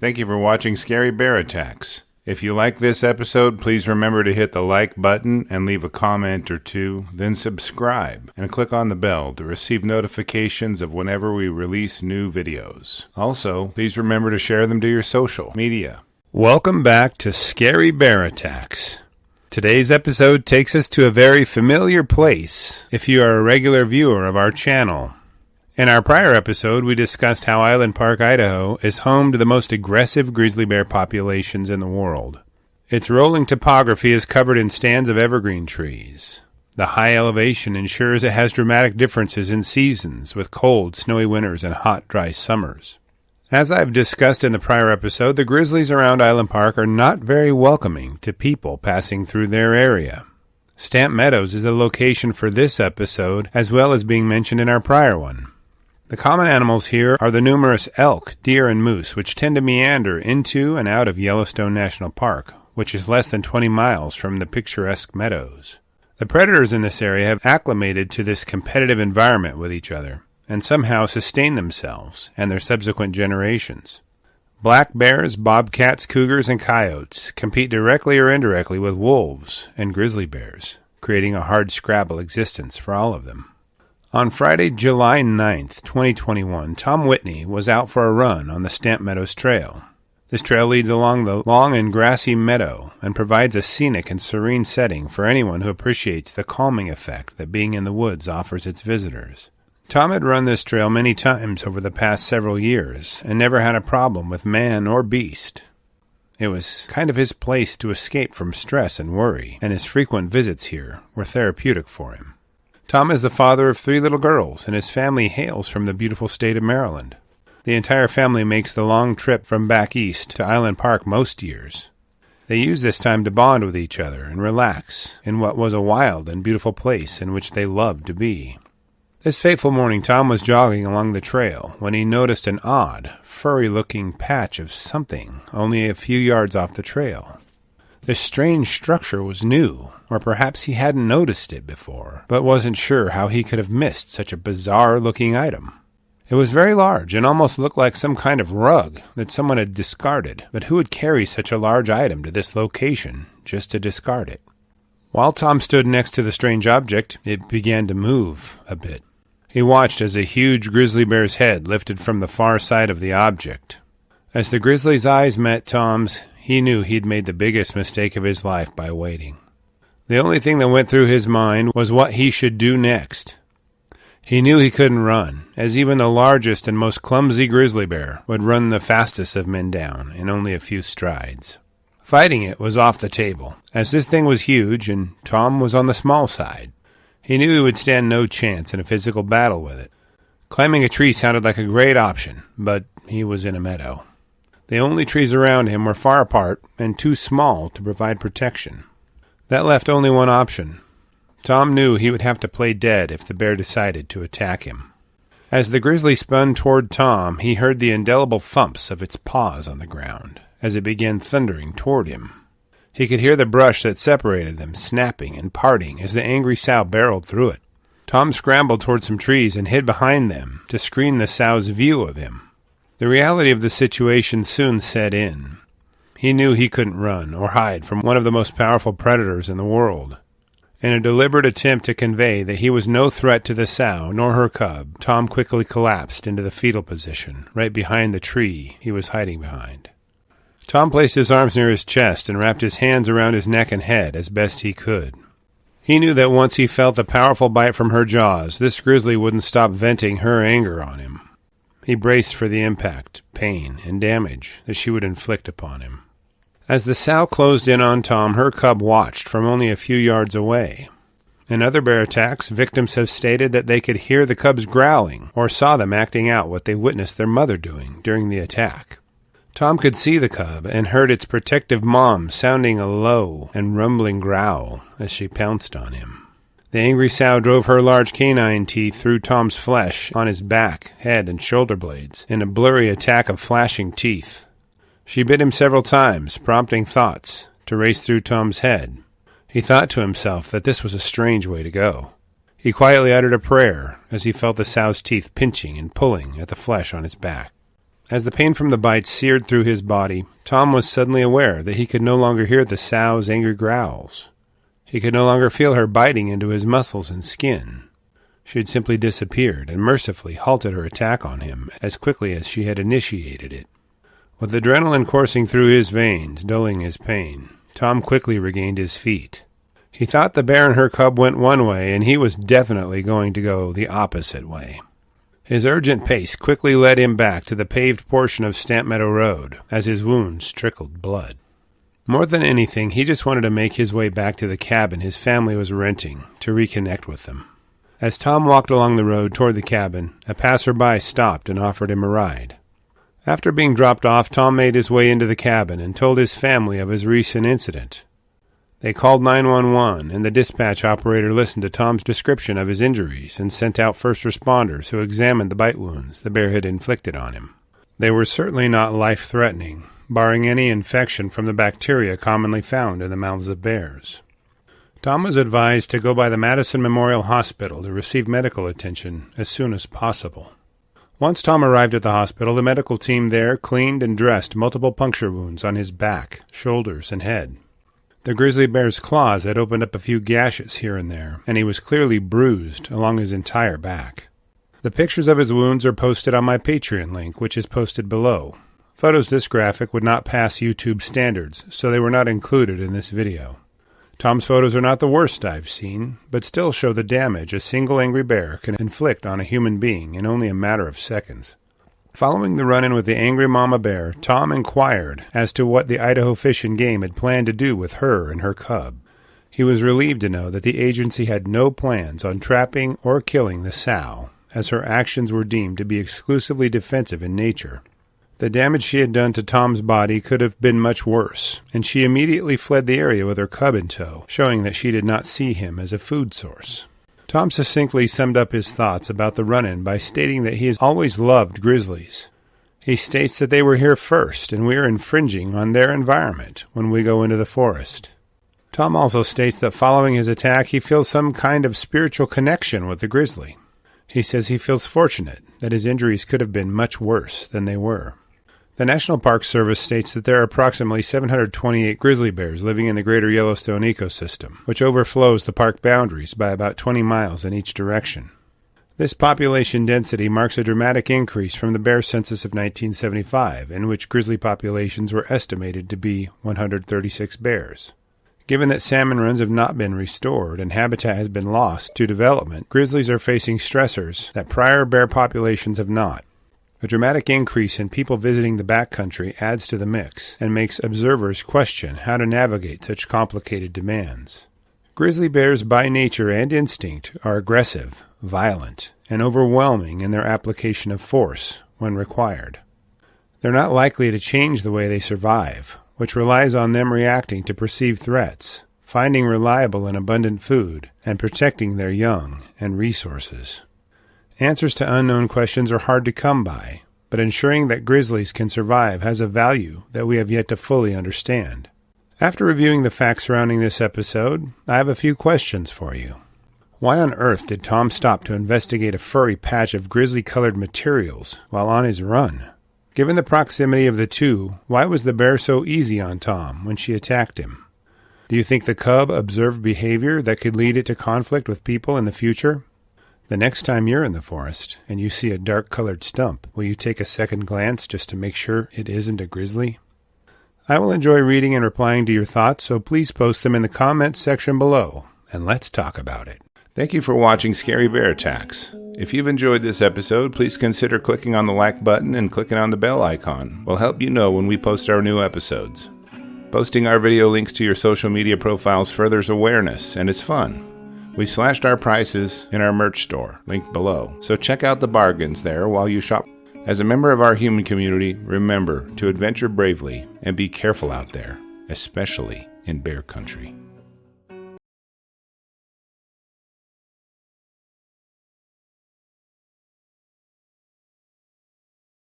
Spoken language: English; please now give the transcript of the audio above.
Thank you for watching Scary Bear Attacks. If you like this episode, please remember to hit the like button and leave a comment or two, then subscribe and click on the bell to receive notifications of whenever we release new videos. Also, please remember to share them to your social media. Welcome back to Scary Bear Attacks. Today's episode takes us to a very familiar place if you are a regular viewer of our channel. In our prior episode, we discussed how Island Park, Idaho is home to the most aggressive grizzly bear populations in the world. Its rolling topography is covered in stands of evergreen trees. The high elevation ensures it has dramatic differences in seasons, with cold, snowy winters and hot, dry summers. As I've discussed in the prior episode, the grizzlies around Island Park are not very welcoming to people passing through their area. Meadows is the location for this episode, as well as being mentioned in our prior one. The common animals here are the numerous elk, deer, and moose, which tend to meander into and out of Yellowstone National Park, which is less than 20 miles from the picturesque Meadows. The predators in this area have acclimated to this competitive environment with each other, and somehow sustain themselves and their subsequent generations. Black bears, bobcats, cougars, and coyotes compete directly or indirectly with wolves and grizzly bears, creating a hardscrabble existence for all of them. On Friday, July 9th, 2021, Tom Whitney was out for a run on the Meadows Trail. This trail leads along the long and grassy meadow and provides a scenic and serene setting for anyone who appreciates the calming effect that being in the woods offers its visitors. Tom had run this trail many times over the past several years and never had a problem with man or beast. It was kind of his place to escape from stress and worry, and his frequent visits here were therapeutic for him. Tom is the father of 3 little girls, and his family hails from the beautiful state of Maryland. The entire family makes the long trip from back east to Island Park most years. They use this time to bond with each other and relax in what was a wild and beautiful place in which they loved to be. This fateful morning, Tom was jogging along the trail when he noticed an odd, furry-looking patch of something only a few yards off the trail. This strange structure was new, or perhaps he hadn't noticed it before, but wasn't sure how he could have missed such a bizarre-looking item. It was very large and almost looked like some kind of rug that someone had discarded, but who would carry such a large item to this location just to discard it? While Tom stood next to the strange object, it began to move a bit. He watched as a huge grizzly bear's head lifted from the far side of the object. As the grizzly's eyes met Tom's, he knew he'd made the biggest mistake of his life by waiting. The only thing that went through his mind was what he should do next. He knew he couldn't run, as even the largest and most clumsy grizzly bear would run the fastest of men down in only a few strides. Fighting it was off the table, as this thing was huge and Tom was on the small side. He knew he would stand no chance in a physical battle with it. Climbing a tree sounded like a great option, but he was in a meadow. The only trees around him were far apart and too small to provide protection. That left only one option. Tom knew he would have to play dead if the bear decided to attack him. As the grizzly spun toward Tom, he heard the indelible thumps of its paws on the ground as it began thundering toward him. He could hear the brush that separated them snapping and parting as the angry sow barreled through it. Tom scrambled toward some trees and hid behind them to screen the sow's view of him. The reality of the situation soon set in. He knew he couldn't run or hide from one of the most powerful predators in the world. In a deliberate attempt to convey that he was no threat to the sow nor her cub, Tom quickly collapsed into the fetal position, right behind the tree he was hiding behind. Tom placed his arms near his chest and wrapped his hands around his neck and head as best he could. He knew that once he felt the powerful bite from her jaws, this grizzly wouldn't stop venting her anger on him. He braced for the impact, pain, and damage that she would inflict upon him. As the sow closed in on Tom, her cub watched from only a few yards away. In other bear attacks, victims have stated that they could hear the cubs growling or saw them acting out what they witnessed their mother doing during the attack. Tom could see the cub and heard its protective mom sounding a low and rumbling growl as she pounced on him. The angry sow drove her large canine teeth through Tom's flesh on his back, head, and shoulder blades in a blurry attack of flashing teeth. She bit him several times, prompting thoughts to race through Tom's head. He thought to himself that this was a strange way to go. He quietly uttered a prayer as he felt the sow's teeth pinching and pulling at the flesh on his back. As the pain from the bite seared through his body, Tom was suddenly aware that he could no longer hear the sow's angry growls. He could no longer feel her biting into his muscles and skin. She had simply disappeared and mercifully halted her attack on him as quickly as she had initiated it. With adrenaline coursing through his veins, dulling his pain, Tom quickly regained his feet. He thought the bear and her cub went one way, and he was definitely going to go the opposite way. His urgent pace quickly led him back to the paved portion of Stamp Meadow Road, as his wounds trickled blood. More than anything, he just wanted to make his way back to the cabin his family was renting, to reconnect with them. As Tom walked along the road toward the cabin, a passerby stopped and offered him a ride. After being dropped off, Tom made his way into the cabin and told his family of his recent incident. They called 911, and the dispatch operator listened to Tom's description of his injuries and sent out first responders who examined the bite wounds the bear had inflicted on him. They were certainly not life-threatening, barring any infection from the bacteria commonly found in the mouths of bears. Tom was advised to go by the Madison Memorial Hospital to receive medical attention as soon as possible. Once Tom arrived at the hospital, the medical team there cleaned and dressed multiple puncture wounds on his back, shoulders, and head. The grizzly bear's claws had opened up a few gashes here and there, and he was clearly bruised along his entire back. The pictures of his wounds are posted on my Patreon link, which is posted below. Photos this graphic would not pass YouTube standards, so they were not included in this video. Tom's photos are not the worst I've seen, but still show the damage a single angry bear can inflict on a human being in only a matter of seconds. Following the run-in with the angry mama bear, Tom inquired as to what the Idaho Fish and Game had planned to do with her and her cub. He was relieved to know that the agency had no plans on trapping or killing the sow, as her actions were deemed to be exclusively defensive in nature. The damage she had done to Tom's body could have been much worse, and she immediately fled the area with her cub in tow, showing that she did not see him as a food source. Tom succinctly summed up his thoughts about the run-in by stating that he has always loved grizzlies. He states that they were here first, and we are infringing on their environment when we go into the forest. Tom also states that following his attack, he feels some kind of spiritual connection with the grizzly. He says he feels fortunate that his injuries could have been much worse than they were. The National Park Service states that there are approximately 728 grizzly bears living in the greater Yellowstone ecosystem, which overflows the park boundaries by about 20 miles in each direction. This population density marks a dramatic increase from the bear census of 1975, in which grizzly populations were estimated to be 136 bears. Given that salmon runs have not been restored and habitat has been lost to development, grizzlies are facing stressors that prior bear populations have not. A dramatic increase in people visiting the backcountry adds to the mix and makes observers question how to navigate such complicated demands. Grizzly bears by nature and instinct are aggressive, violent, and overwhelming in their application of force when required. They're not likely to change the way they survive, which relies on them reacting to perceived threats, finding reliable and abundant food, and protecting their young and resources. Answers to unknown questions are hard to come by, but ensuring that grizzlies can survive has a value that we have yet to fully understand. After reviewing the facts surrounding this episode, I have a few questions for you. Why on earth did Tom stop to investigate a furry patch of grizzly-colored materials while on his run? Given the proximity of the two, why was the bear so easy on Tom when she attacked him? Do you think the cub observed behavior that could lead it to conflict with people in the future? The next time you're in the forest and you see a dark-colored stump, will you take a second glance just to make sure it isn't a grizzly? I will enjoy reading and replying to your thoughts, so please post them in the comments section below, and let's talk about it. Thank you for watching Scary Bear Attacks. If you've enjoyed this episode, please consider clicking on the like button and clicking on the bell icon. We'll help you know when we post our new episodes. Posting our video links to your social media profiles furthers awareness, and it's fun. We slashed our prices in our merch store, linked below, so check out the bargains there while you shop. As a member of our human community, remember to adventure bravely and be careful out there, especially in bear country.